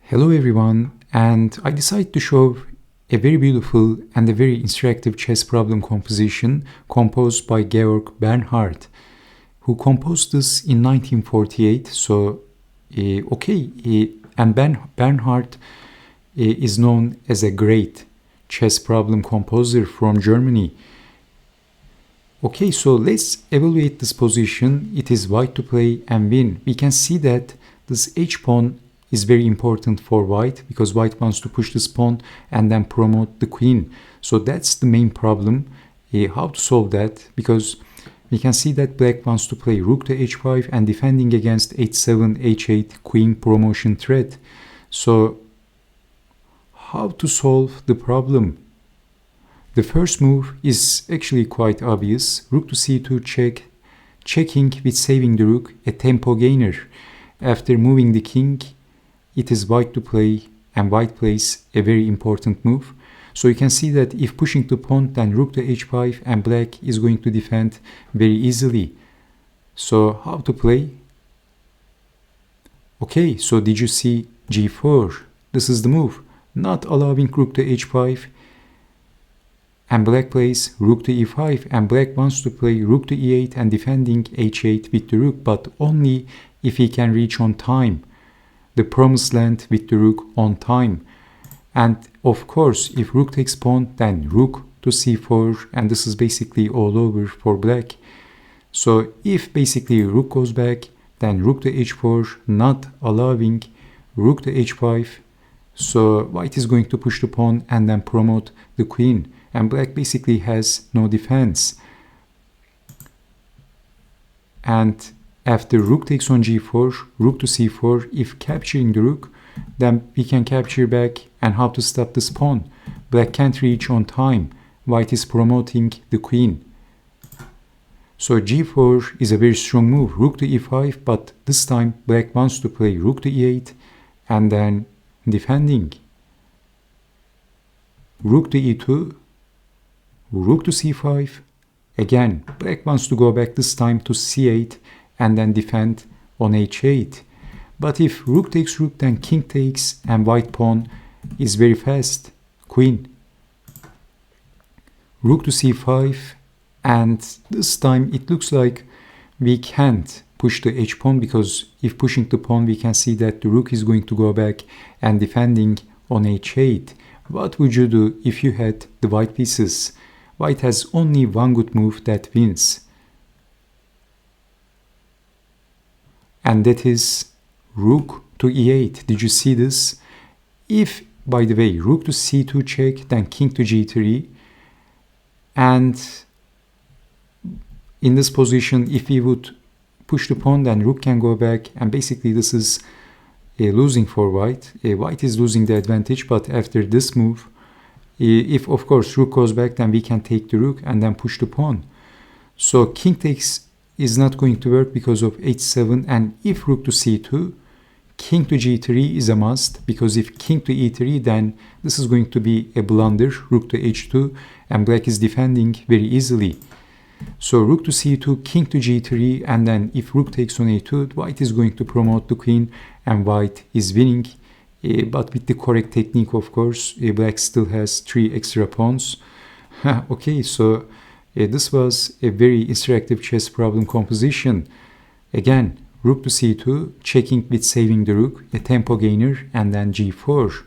Hello everyone, and I decided to show a very beautiful and a very interactive chess problem composition composed by Georg Bernhardt, who composed this in 1948. Bernhardt is known as a great chess problem composer from Germany. Okay, so let's evaluate this position. It is white to play and win. We can see that this h-pawn is very important for white because white wants to push this pawn and then promote the queen. So that's the main problem. How to solve that? Because we can see that black wants to play rook to h5 and defending against h7, h8 queen promotion threat. So how to solve the problem? The first move is actually quite obvious. Rook to c2 check, checking with saving the rook, a tempo gainer. After moving the king, it is white to play, and white plays a very important move. So you can see that if pushing the pawn, then rook to h5, and black is going to defend very easily. So how to play? Okay, so did you see g4? This is the move, not allowing rook to h5, and black plays rook to e5, and black wants to play rook to e8 and defending h8 with the rook, but only if he can reach on time the promised land with the rook on time. And of course, if rook takes pawn, then rook to c4, and this is basically all over for black. So if basically rook goes back, then rook to h4, not allowing rook to h5. So white is going to push the pawn and then promote the queen, and black basically has no defense. And after rook takes on g4, rook to c4, if capturing the rook, then we can capture back. And how to stop this pawn? Black can't reach on time. White is promoting the queen. So g4 is a very strong move, rook to e5, but this time black wants to play rook to e8 and then defending. Rook to e2, rook to c5. Again, black wants to go back this time to c8 and then defend on h8. But if rook takes rook, then king takes, and white pawn is very fast. Queen. Rook to c5, and this time it looks like we can't push the h-pawn, because if pushing the pawn, we can see that the rook is going to go back and defending on h8. What would you do if you had the white pieces? White has only one good move that wins, and that is rook to e8. Did you see this? If, by the way, rook to c2 check, then king to g3, and in this position, if we would push the pawn, then rook can go back, and basically this is losing for white. White is losing the advantage, but after this move, if of course rook goes back, then we can take the rook and then push the pawn. So king takes is not going to work because of h7, and if rook to c2, king to g3 is a must, because if king to e3, then this is going to be a blunder, rook to h2, and black is defending very easily. So rook to c2, king to g3, and then if rook takes on a2, white is going to promote the queen, and white is winning. But with the correct technique, of course, black still has 3 extra pawns. Okay, so this was a very interactive chess problem composition. Again, rook to c2, checking with saving the rook, a tempo gainer, and then g4.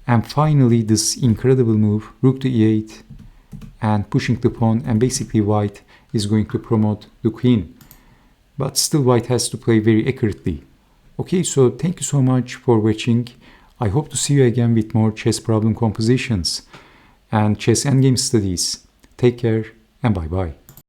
And finally, this incredible move, rook to e8, and pushing the pawn, and basically white is going to promote the queen. But still white has to play very accurately. Okay, so thank you so much for watching. I hope to see you again with more chess problem compositions and chess endgame studies. Take care and bye-bye.